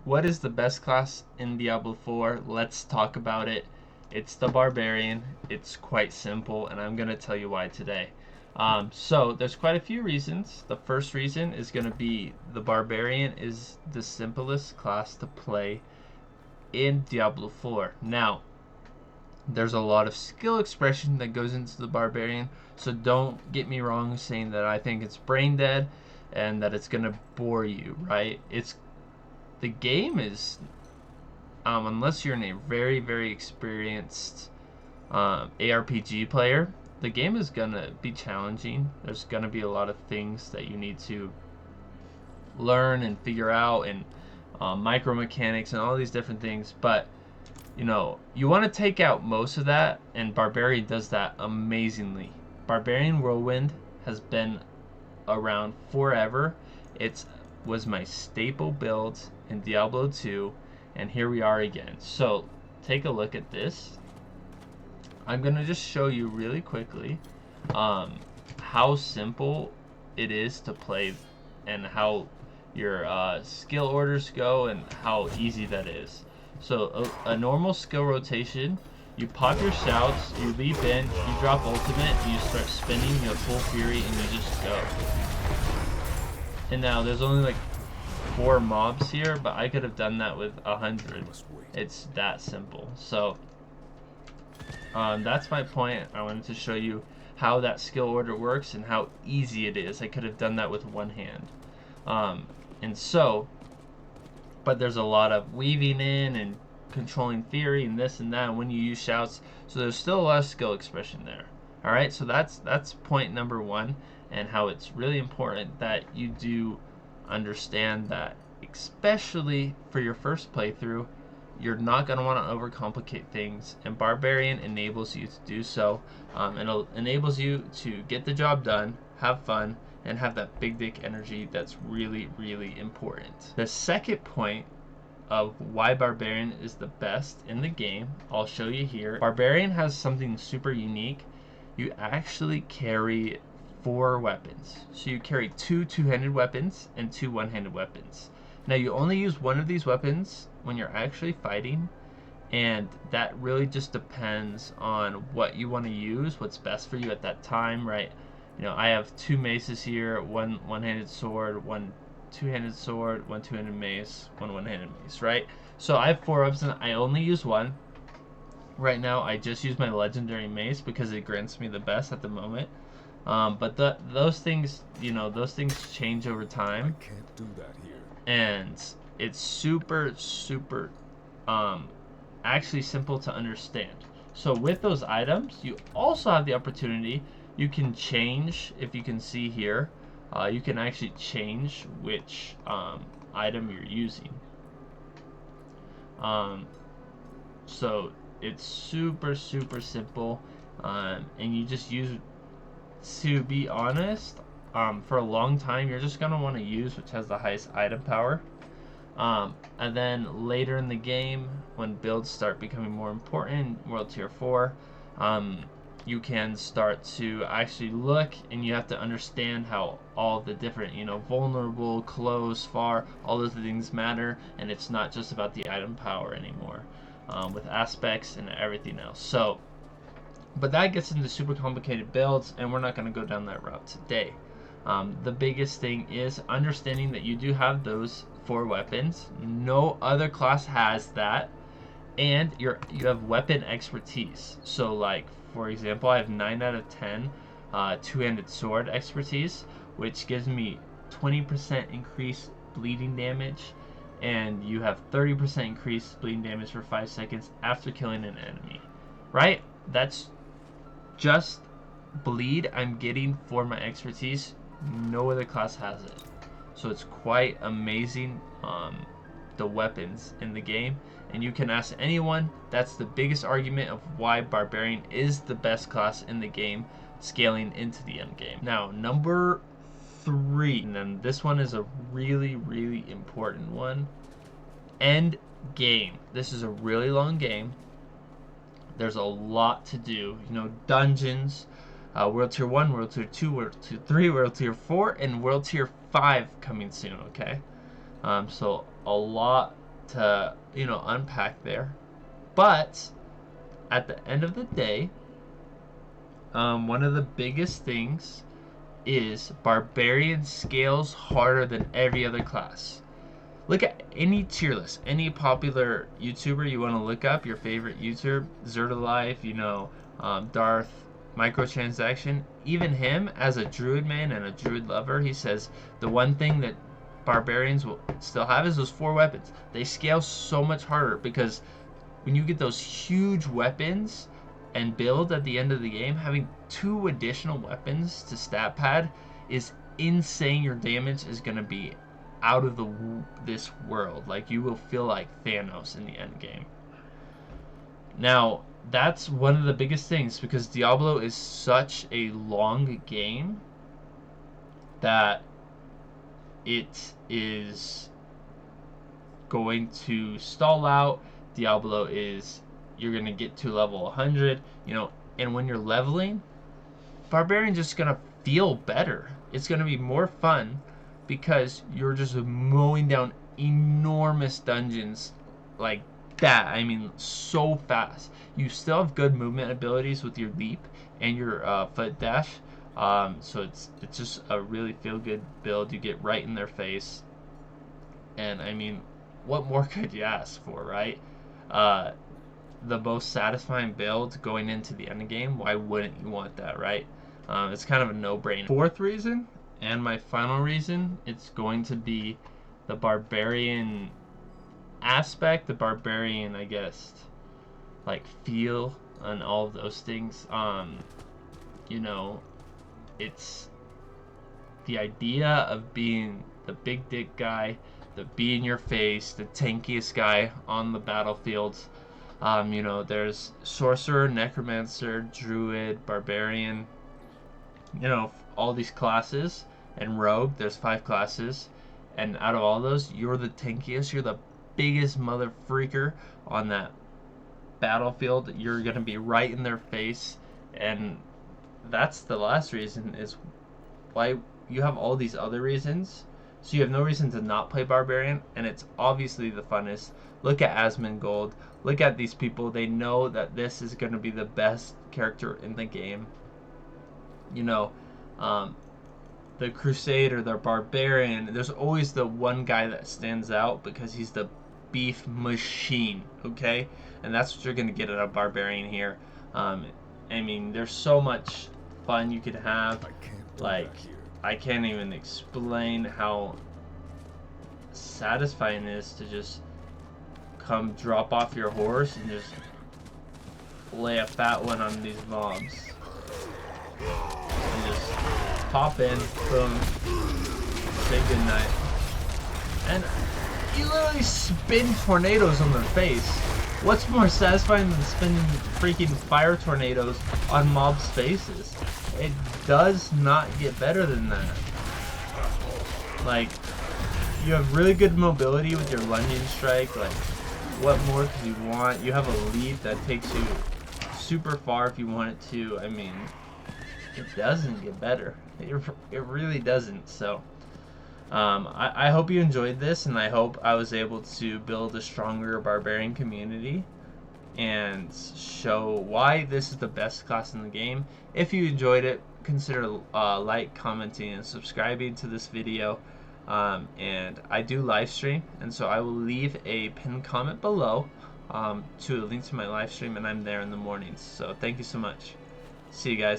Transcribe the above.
What is the best class in Diablo 4? Let's talk about it. It's the Barbarian. It's quite simple, and I'm going to tell you why today. So there's quite a few reasons. The first reason is going to be the Barbarian is the simplest class to play in Diablo 4. Now, there's a lot of skill expression that goes into the Barbarian, so don't get me wrong saying that I think it's brain dead and that it's gonna bore you, right? The game is, unless you're a very, very experienced ARPG player, the game is gonna be challenging. There's gonna be a lot of things that you need to learn and figure out, and micro mechanics and all these different things, but you want to take out most of that, and Barbarian does that amazingly. Barbarian Whirlwind has been around forever. It was my staple build in Diablo 2, and here we are again. So take a look at this. I'm going to just show you really quickly how simple it is to play and how your skill orders go and how easy that is. So a normal skill rotation, you pop your shouts, you leap in, you drop ultimate, you start spinning, you have full fury, and you just go. And now there's only like 4 mobs here, but I could have done that with 100. It's that simple. So that's my point. I wanted to show you how that skill order works and how easy it is. I could have done that with one hand. But there's a lot of weaving in and controlling theory and this and that when you use shouts, so there's still a lot of skill expression there. Alright, so that's point number 1, and how it's really important that you do understand that, especially for your first playthrough, you're not going to want to overcomplicate things, and Barbarian enables you to do so. It enables you to get the job done, have fun, and have that big dick energy that's really, really important. The second point of why Barbarian is the best in the game, I'll show you here. Barbarian has something super unique. You actually carry 4 weapons. So you carry 2 two-handed weapons and 2 one-handed weapons. Now you only use one of these weapons when you're actually fighting, and that really just depends on what you want to use, what's best for you at that time, right? I have 2 maces here, one one-handed sword, one two-handed sword, one two-handed mace, one one-handed mace, right? So I have 4 weapons. I only use one. Right now, I just use my legendary mace because it grants me the best at the moment. But those things, those things change over time. I can't do that here. And it's super, super, actually simple to understand. So with those items, you also have the opportunity. You can change, if you can see here, you can actually change which item you're using. So it's super, super simple, and you just use, to be honest, for a long time, you're just going to want to use which has the highest item power. And then later in the game, when builds start becoming more important, World Tier 4, you can start to actually look, and you have to understand how all the different, vulnerable, close, far, all those things matter, and it's not just about the item power anymore, with aspects and everything else. So, but that gets into super complicated builds, and we're not going to go down that route today. The biggest thing is understanding that you do have those 4 weapons. No other class has that, and you have weapon expertise. So like, for example, I have 9 out of 10 two-handed sword expertise, which gives me 20% increased bleeding damage, and you have 30% increased bleeding damage for 5 seconds after killing an enemy. Right? That's just bleed I'm getting for my expertise. No other class has it. So it's quite amazing, the weapons in the game, and you can ask anyone. That's the biggest argument of why Barbarian is the best class in the game, scaling into the end game. Now, number 3, and then this one is a really, really important one. End game. This is a really long game. There's a lot to do. Dungeons, World Tier 1, World Tier 2, World Tier 3, World Tier 4, and World Tier 5 coming soon, okay? So a lot to, you know, unpack there. But at the end of the day, one of the biggest things is Barbarian scales harder than every other class. Look at any tier list, any popular YouTuber you want to look up, your favorite YouTuber, Zertalife, you know, Darth, Microtransaction, even him as a Druid man and a Druid lover, he says the one thing that Barbarians will still have is those 4 weapons. They scale so much harder because when you get those huge weapons and build at the end of the game, having 2 additional weapons to stat pad is insane. Your damage is going to be out of this world. Like, you will feel like Thanos in the end game. Now, that's one of the biggest things, because Diablo is such a long game that it is going to stall out. Diablo is, you're going to get to level 100, you know, and when you're leveling, Barbarian's just going to feel better. It's going to be more fun because you're just mowing down enormous dungeons like that. I mean, so fast. You still have good movement abilities with your leap and your foot dash. So it's just a really feel-good build. You get right in their face. And, I mean, what more could you ask for, right? The most satisfying build going into the end game. Why wouldn't you want that, right? It's kind of a no-brainer. 4th reason, and my final reason, it's going to be the Barbarian aspect, the Barbarian, I guess, like, feel and all of those things. You know, it's the idea of being the big dick guy, the be in your face, the tankiest guy on the battlefields. You know, there's Sorcerer, Necromancer, Druid, Barbarian, you know, all these classes, and Rogue, there's 5 classes, and out of all those, you're the tankiest, you're the biggest mother freaker on that battlefield. You're gonna be right in their face, and that's the last reason, is why you have all these other reasons, so you have no reason to not play Barbarian, and it's obviously the funnest. Look at Asmongold, look at these people, they know that this is gonna be the best character in the game. You know, the Crusader, the Barbarian, there's always the one guy that stands out because he's the beef machine, okay? And that's what you're going to get at a Barbarian here. I mean, there's so much fun you could have. Like, I can't even explain how satisfying it is to just come drop off your horse and just lay a fat one on these mobs. And just pop in, boom, say goodnight. And you literally spin tornadoes on their face. What's more satisfying than spinning freaking fire tornadoes on mobs' faces? It does not get better than that. Like, you have really good mobility with your lunging strike. Like, what more could you want? You have a leap that takes you super far if you want it to. I mean, it doesn't get better. It really doesn't. So I hope you enjoyed this, and I hope I was able to build a stronger Barbarian community and show why this is the best class in the game. If you enjoyed it, consider like, commenting, and subscribing to this video. And I do live stream, and so I will leave a pinned comment below to a link to my live stream, and I'm there in the mornings. So thank you so much. See you guys.